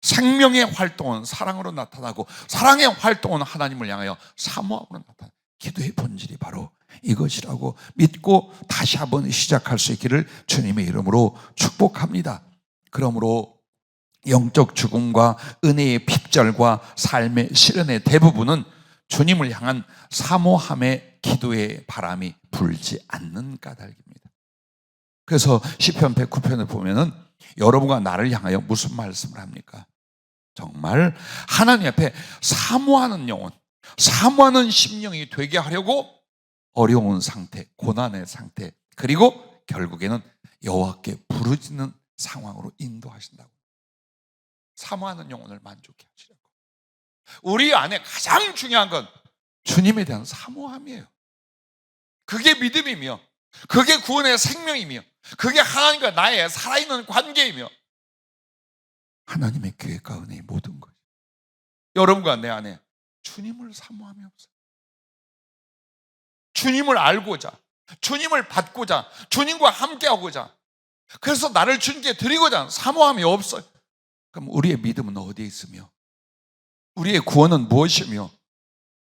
Speaker 1: 생명의 활동은 사랑으로 나타나고 사랑의 활동은 하나님을 향하여 사모함으로 나타나. 기도의 본질이 바로 이것이라고 믿고 다시 한번 시작할 수 있기를 주님의 이름으로 축복합니다. 그러므로 영적 죽음과 은혜의 핍절과 삶의 시련의 대부분은 주님을 향한 사모함의 기도의 바람이 불지 않는 까닭입니다. 그래서 시편 109편을 보면은 여러분과 나를 향하여 무슨 말씀을 합니까? 정말 하나님 앞에 사모하는 영혼, 사모하는 심령이 되게 하려고 어려운 상태, 고난의 상태, 그리고 결국에는 여호와께 부르짖는 상황으로 인도하신다고. 사모하는 영혼을 만족해 하시려고. 우리 안에 가장 중요한 건 주님에 대한 사모함이에요. 그게 믿음이며, 그게 구원의 생명이며, 그게 하나님과 나의 살아있는 관계이며, 하나님의 계획과 은혜의 모든 것. 여러분과 내 안에 주님을 사모함이 없어요. 주님을 알고자, 주님을 받고자, 주님과 함께하고자, 그래서 나를 주님께 드리고자 하는 사모함이 없어요. 그럼 우리의 믿음은 어디에 있으며, 우리의 구원은 무엇이며,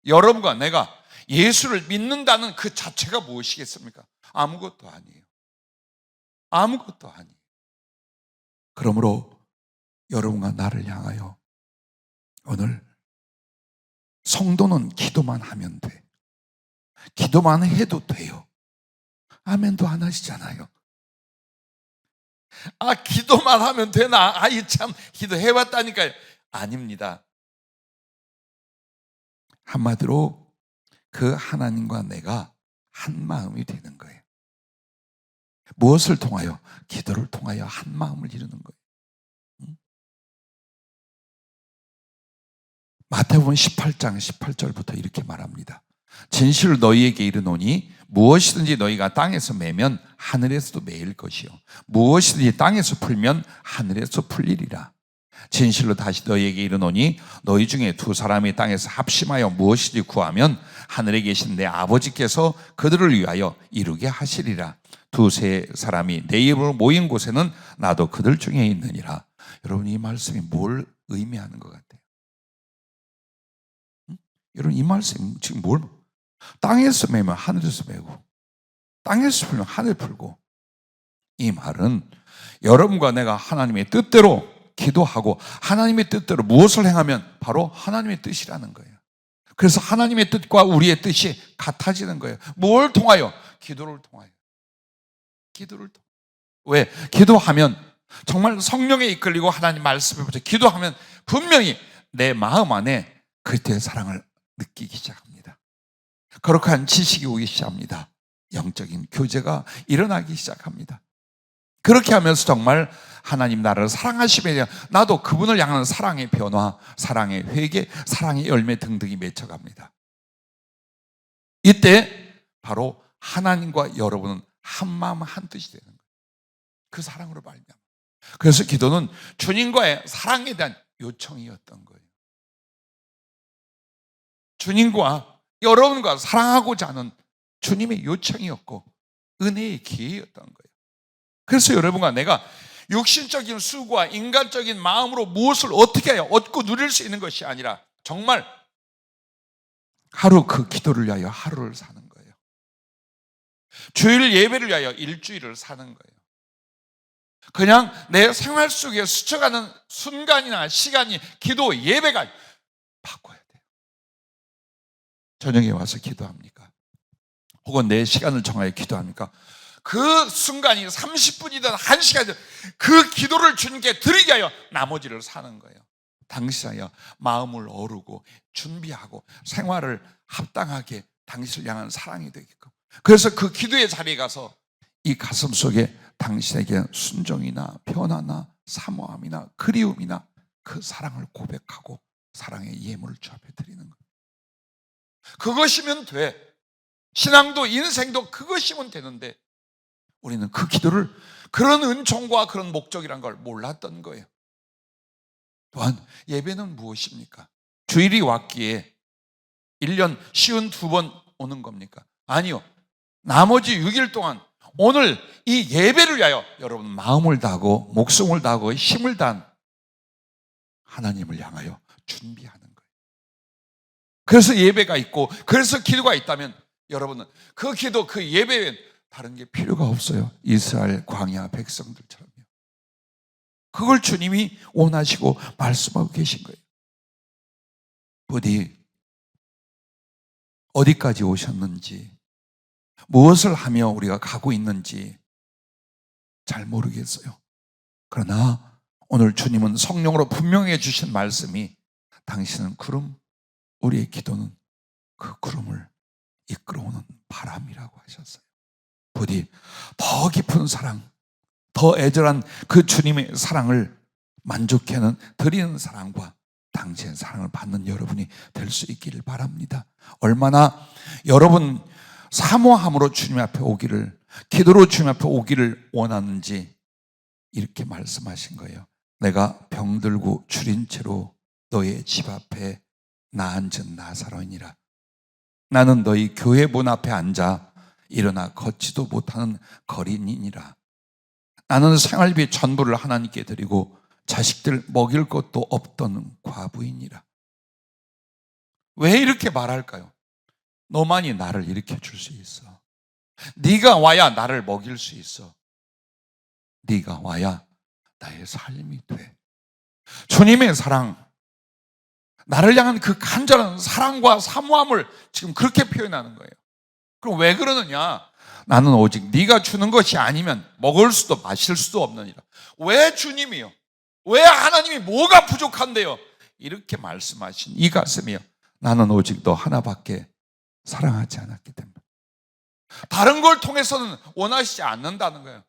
Speaker 1: 여러분과 내가 예수를 믿는다는 그 자체가 무엇이겠습니까? 아무것도 아니에요. 아무것도 아니에요. 그러므로 여러분과 나를 향하여 오늘 성도는 기도만 하면 돼. 기도만 해도 돼요. 아멘도 안 하시잖아요. 아, 기도만 하면 되나? 아이 참, 기도해봤다니까요. 아닙니다. 한마디로 그 하나님과 내가 한 마음이 되는 거예요. 무엇을 통하여? 기도를 통하여 한 마음을 이루는 거예요. 마태복음 18장 18절부터 이렇게 말합니다. 진실을 너희에게 이르노니 무엇이든지 너희가 땅에서 매면 하늘에서도 매일 것이요 무엇이든지 땅에서 풀면 하늘에서 풀리리라. 진실로 다시 너희에게 이르노니 너희 중에 두 사람이 땅에서 합심하여 무엇이든지 구하면 하늘에 계신 내 아버지께서 그들을 위하여 이루게 하시리라. 두세 사람이 내 이름으로 모인 곳에는 나도 그들 중에 있느니라. 여러분, 이 말씀이 뭘 의미하는 것 같아요? 여러분, 이 말씀 지금 뭘? 땅에서 매면 하늘에서 매고, 땅에서 풀면 하늘 풀고. 이 말은 여러분과 내가 하나님의 뜻대로 기도하고 하나님의 뜻대로 무엇을 행하면 바로 하나님의 뜻이라는 거예요. 그래서 하나님의 뜻과 우리의 뜻이 같아지는 거예요. 뭘 통하여? 기도를 통하여. 기도를 통하여. 왜? 기도하면 정말 성령에 이끌리고 하나님 말씀에 붙여 기도하면 분명히 내 마음 안에 그리스도의 사랑을 느끼기 시작합니다. 거룩한 지식이 오기 시작합니다. 영적인 교제가 일어나기 시작합니다. 그렇게 하면서 정말 하나님 나라를 사랑하시며 나도 그분을 향하는 사랑의 변화, 사랑의 회개, 사랑의 열매 등등이 맺혀갑니다. 이때 바로 하나님과 여러분은 한 마음 한 뜻이 되는 거예요. 그 사랑으로 말미암아. 그래서 기도는 주님과의 사랑에 대한 요청이었던 거예요. 주님과 여러분과 사랑하고자 하는 주님의 요청이었고 은혜의 기회였던 거예요. 그래서 여러분과 내가 육신적인 수고와 인간적인 마음으로 무엇을 어떻게 해야 얻고 누릴 수 있는 것이 아니라 정말 하루 그 기도를 위하여 하루를 사는 거예요. 주일 예배를 위하여 일주일을 사는 거예요. 그냥 내 생활 속에 스쳐가는 순간이나 시간이 기도 예배가 바꿔야 돼요. 저녁에 와서 기도합니까? 혹은 내 시간을 정하여 기도합니까? 그 순간이 30분이든 1시간이든 그 기도를 주님께 드리게 하여 나머지를 사는 거예요. 당신이여 마음을 어루고 준비하고 생활을 합당하게 당신을 향한 사랑이 되게끔. 그래서 그 기도의 자리에 가서 이 가슴 속에 당신에게 순종이나 변화나 사모함이나 그리움이나 그 사랑을 고백하고 사랑의 예물을 주 앞에 드리는 거예요. 그것이면 돼. 신앙도 인생도 그것이면 되는데 우리는 그 기도를 그런 은총과 그런 목적이란 걸 몰랐던 거예요. 또한 예배는 무엇입니까? 주일이 왔기에 1년 52번 오는 겁니까? 아니요. 나머지 6일 동안 오늘 이 예배를 위하여 여러분 마음을 다하고 목숨을 다하고 힘을 다한 하나님을 향하여 준비하는 거예요. 그래서 예배가 있고 그래서 기도가 있다면 여러분은 그 기도 그 예배 외엔 다른 게 필요가 없어요. 이스라엘 광야 백성들처럼요. 그걸 주님이 원하시고 말씀하고 계신 거예요. 부디 어디까지 오셨는지 무엇을 하며 우리가 가고 있는지 잘 모르겠어요. 그러나 오늘 주님은 성령으로 분명해 주신 말씀이 당신은 구름, 우리의 기도는 그 구름을 이끌어오는 바람이라고 하셨어요. 부디 더 깊은 사랑, 더 애절한 그 주님의 사랑을 만족해는 드리는 사랑과 당신의 사랑을 받는 여러분이 될 수 있기를 바랍니다. 얼마나 여러분 사모함으로 주님 앞에 오기를, 기도로 주님 앞에 오기를 원하는지 이렇게 말씀하신 거예요. 내가 병들고 줄인 채로 너의 집 앞에 나앉은 나사로이니라. 나는 너희 교회 문 앞에 앉아 일어나 걷지도 못하는 거린이니라. 나는 생활비 전부를 하나님께 드리고 자식들 먹일 것도 없던 과부이니라. 왜 이렇게 말할까요? 너만이 나를 일으켜 줄 수 있어. 네가 와야 나를 먹일 수 있어. 네가 와야 나의 삶이 돼. 주님의 사랑, 나를 향한 그 간절한 사랑과 사모함을 지금 그렇게 표현하는 거예요. 그럼 왜 그러느냐? 나는 오직 네가 주는 것이 아니면 먹을 수도 마실 수도 없느니라. 왜 주님이요? 왜 하나님이 뭐가 부족한데요? 이렇게 말씀하신 이 가슴이요. 나는 오직 너 하나밖에 사랑하지 않았기 때문에. 다른 걸 통해서는 원하시지 않는다는 거예요.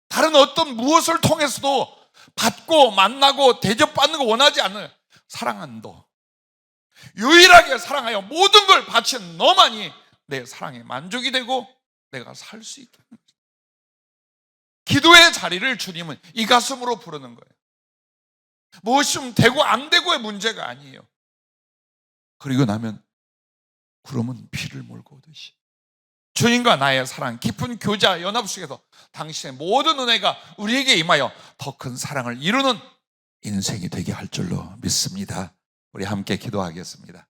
Speaker 1: 다른 어떤 무엇을 통해서도 받고 만나고 대접받는 거 원하지 않는 사랑한 너. 유일하게 사랑하여 모든 걸 바친 너만이 내 사랑에 만족이 되고 내가 살 수 있게 하는 거죠. 기도의 자리를 주님은 이 가슴으로 부르는 거예요. 무엇이면 되고 안 되고의 문제가 아니에요. 그리고 나면 구름은 피를 몰고 오듯이 주님과 나의 사랑, 깊은 교제와 연합 속에서 당신의 모든 은혜가 우리에게 임하여 더 큰 사랑을 이루는 인생이 되게 할 줄로 믿습니다. 우리 함께 기도하겠습니다.